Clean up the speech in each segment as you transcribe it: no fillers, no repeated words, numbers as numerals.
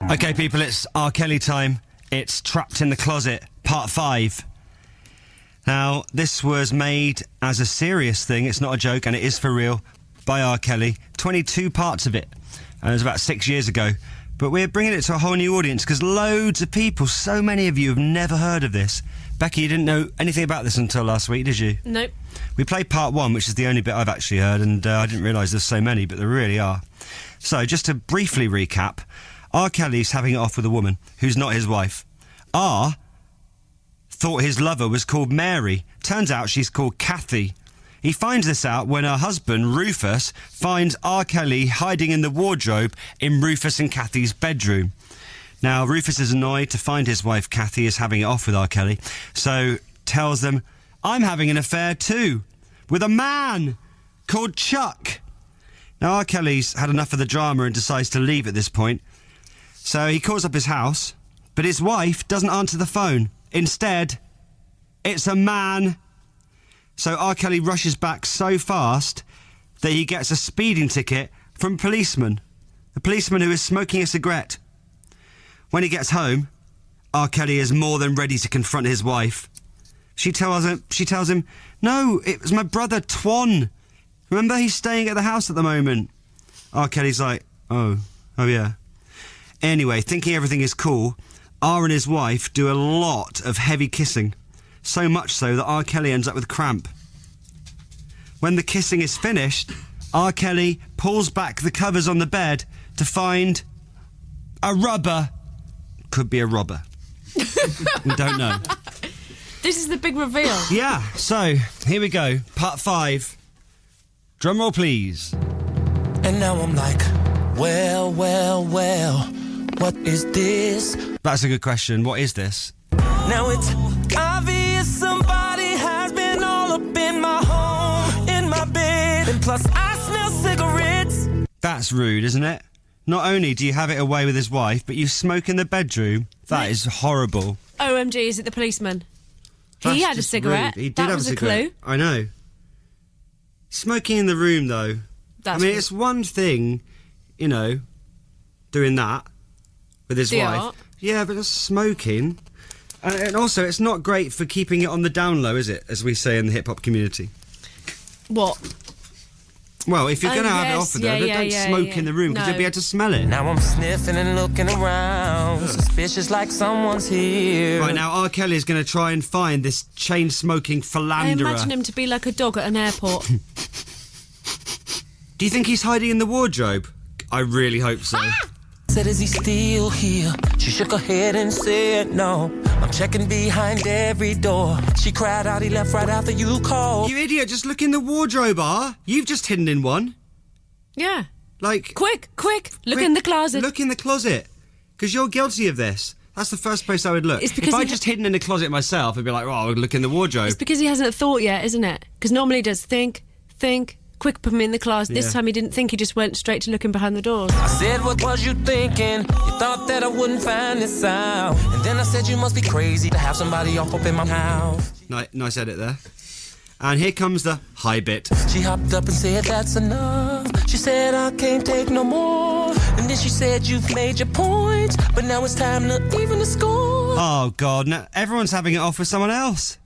Okay, people, it's R. Kelly time. It's Trapped in the Closet, Part 5. Now, this was made as a serious thing, it's not a joke, and it is for real, by R. Kelly. 22 parts of it, and it was about 6 years ago. But we're bringing it to a whole new audience, because loads of people, so many of you have never heard of this. Becky, you didn't know anything about this until last week, did you? Nope. We played Part 1, which is the only bit I've actually heard, and I didn't realise there's so many, but there really are. So, just to briefly recap, R. Kelly's having it off with a woman who's not his wife. R thought his lover was called Mary. Turns out she's called Kathy. He finds this out when her husband, Rufus, finds R. Kelly hiding in the wardrobe in Rufus and Kathy's bedroom. Now, Rufus is annoyed to find his wife Kathy is having it off with R. Kelly, so tells them, I'm having an affair too, with a man called Chuck. Now, R. Kelly's had enough of the drama and decides to leave at this point. So he calls up his house, but his wife doesn't answer the phone. Instead, it's a man. So R. Kelly rushes back so fast that he gets a speeding ticket from a policeman who is smoking a cigarette. When he gets home, R. Kelly is more than ready to confront his wife. She tells him, no, it was my brother Twan. Remember, he's staying at the house at the moment. R. Kelly's like, oh yeah. Anyway, thinking everything is cool, R and his wife do a lot of heavy kissing. So much so that R. Kelly ends up with cramp. When the kissing is finished, R. Kelly pulls back the covers on the bed to find a rubber. Could be a robber. We don't know. This is the big reveal. Yeah, so here we go. Part 5. Drum roll, please. And now I'm like, well, what is this? That's a good question. What is this? Now it's obvious somebody has been all up in my home, in my bed, and plus I smell cigarettes. That's rude, isn't it? Not only do you have it away with his wife, but you smoke in the bedroom. That is horrible. OMG, is it the policeman? He had a cigarette. Rude. He did that have was a cigarette. clue. I know. Smoking in the room, though. That's I mean, it's one thing, you know, doing that with his wife. Art. Yeah, but it's smoking. And also, it's not great for keeping it on the down low, is it? As we say in the hip-hop community. What? Well, if you're going to have it off with her, don't smoke in the room, because you'll be able to smell it. Now I'm sniffing and looking around, suspicious like someone's here. Right, now R. Kelly is going to try and find this chain-smoking philanderer. I imagine him to be like a dog at an airport. Do you think he's hiding in the wardrobe? I really hope so. Said, is he still here? She shook her head and said no. I'm checking behind every door. She cried out, he left right after you called. You idiot, just look in the wardrobe, R. You've just hidden in one. Yeah. Like... Quick, look in the closet. Look in the closet. Because you're guilty of this. That's the first place I would look. If I just hidden in the closet myself, I'd be like, oh, I'll look in the wardrobe. It's because he hasn't thought yet, isn't it? Because normally he does think, quick, put him in the closet. This time he didn't think, he just went straight to looking behind the doors. I said, what was you thinking? You thought that I wouldn't find this out. And then I said, you must be crazy to have somebody up in my house. Nice edit there. And here comes the high bit. She hopped up and said, that's enough. She said, I can't take no more. And then she said, you've made your point, but now it's time to even the score. Oh, God, now everyone's having it off with someone else.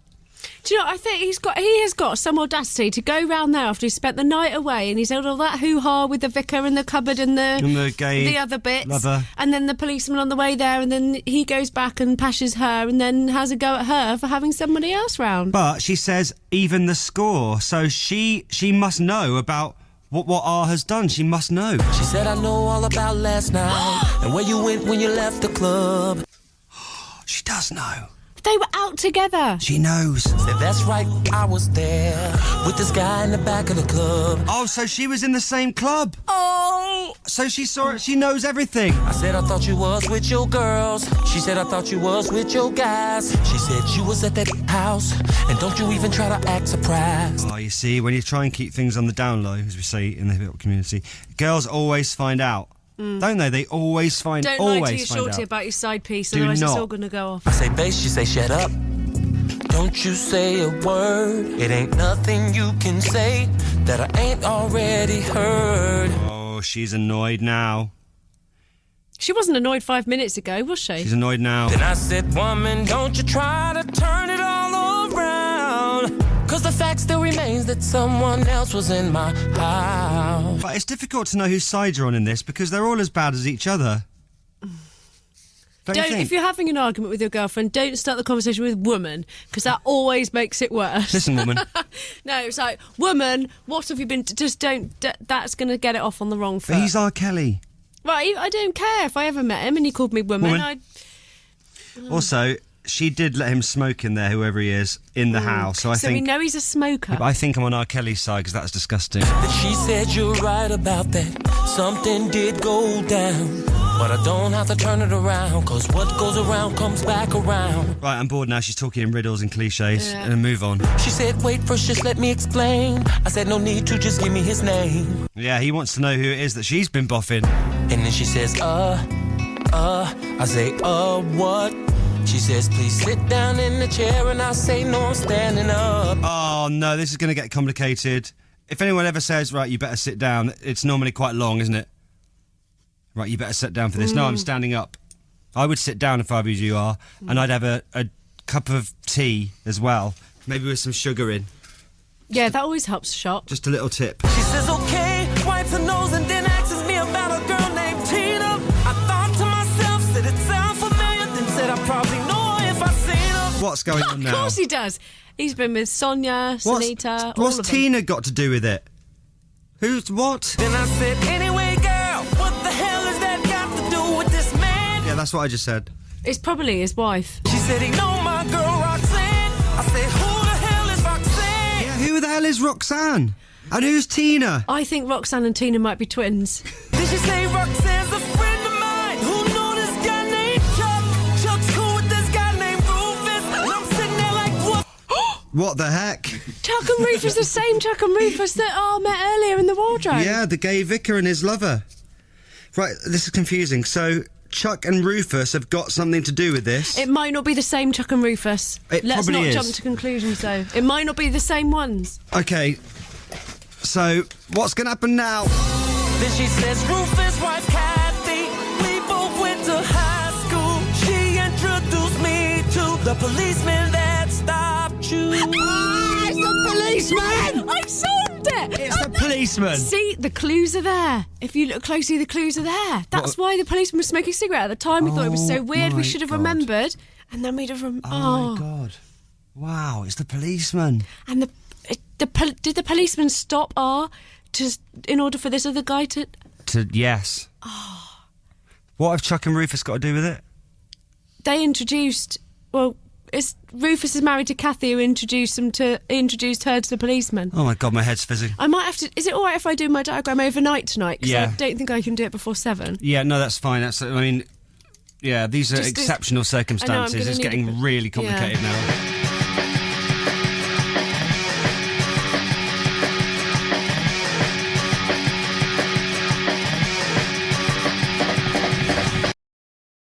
Do you know, I think he has got some audacity to go round there after he's spent the night away and he's had all that hoo-ha with the vicar and the cupboard and the other bits. Lover. And then the policeman on the way there, and then he goes back and pashes her and then has a go at her for having somebody else round. But she says even the score, so she must know about what R has done. She must know. She said, I know all about last night and where you went when you left the club. She does know. They were out together. She knows. Said, that's right, I was there with this guy in the back of the club. Oh, so she was in the same club. Oh. So she saw it, she knows everything. I said, I thought you was with your girls. She said, I thought you was with your guys. She said, you was at that house, and don't you even try to act surprised. Oh, you see, when you try and keep things on the down low, as we say in the hip-hop community, girls always find out. Don't they? They always find out. Don't lie to your shorty about your side piece, otherwise it's all going to go off. I say bass, she say shut up. Don't you say a word. It ain't nothing you can say that I ain't already heard. Oh, she's annoyed now. She wasn't annoyed 5 minutes ago, was she? She's annoyed now. Then I said, woman, don't you try to turn it all around. Cause the fact still remains that someone else was in my house. But it's difficult to know whose side you're on in this because they're all as bad as each other. Don't you think? If you're having an argument with your girlfriend, don't start the conversation with woman, because that always makes it worse. Listen, woman. No, it's like, woman, what have you been... Just don't... That's going to get it off on the wrong foot. But he's R. Kelly. Right, I don't care if I ever met him and he called me woman. Also, she did let him smoke in there, whoever he is, in the house. So I think... we know he's a smoker. I think I'm on R. Kelly's side because that's disgusting. But she said you're right about that. Something did go down. But I don't have to turn it around, cause what goes around comes back around. Right, I'm bored now. She's talking in riddles and cliches. And move on. She said, wait first, just let me explain. I said, no need to, just give me his name. Yeah, he wants to know who it is that she's been boffing. And then she says, I say, what? She says, please sit down in the chair, and I say, no, I'm standing up. Oh, no, this is going to get complicated. If anyone ever says, right, you better sit down, it's normally quite long, isn't it? Right, you better sit down for this. No, I'm standing up. I would sit down if I was you are, and I'd have a cup of tea as well, maybe with some sugar in. Yeah, that always helps a shot. Just a little tip. She says, okay, wipes her nose and then asks me about a girl named Tina. I thought to myself, said it sounds familiar, then said I probably know her if I seen her. What's going on now? Of course he does. He's been with Sonia, Sunita, all What's of them. Tina got to do with it? Who's what? Then I said, anyway, girl, what the hell has that got to do with this man? Yeah, that's what I just said. It's probably his wife. She said, he know my girl Roxanne. I said, who the hell is Roxanne? Yeah, who the hell is Roxanne? And who's Tina? I think Roxanne and Tina might be twins. Did she say Roxanne's a friend of mine? Who know this guy named Chuck? Chuck's cool with this guy named Rufus. And I'm sitting there like, what? What the heck? Chuck and Rufus, the same Chuck and Rufus that I met earlier in the wardrobe. Yeah, the gay vicar and his lover. Right, this is confusing. So, Chuck and Rufus have got something to do with this? It might not be the same Chuck and Rufus. It Let's probably not is. jump to conclusions, though. It might not be the same ones. Okay, so what's going to happen now? Then she says, Rufus' wife Kathy, we both went to high school. She introduced me to the policeman that stopped you. It's the policeman! I solved it! It's the policeman! See, the clues are there. If you look closely, the clues are there. That's why the policeman was smoking a cigarette at the time. We thought it was so weird. my We should have God. remembered. And then we'd have... Oh, my God. Wow, it's the policeman. And did the policeman stop R in order for this other guy to... Yes. Oh. What have Chuck and Rufus got to do with it? They introduced... Well, Rufus is married to Kathy, who introduced her to the policeman. Oh, my God, my head's fizzing. I might have to... Is it all right if I do my diagram overnight tonight? Because Yeah. I don't think I can do it before 7. Yeah, no, that's fine. Yeah, these are Just exceptional circumstances. gonna It's need getting really complicated now.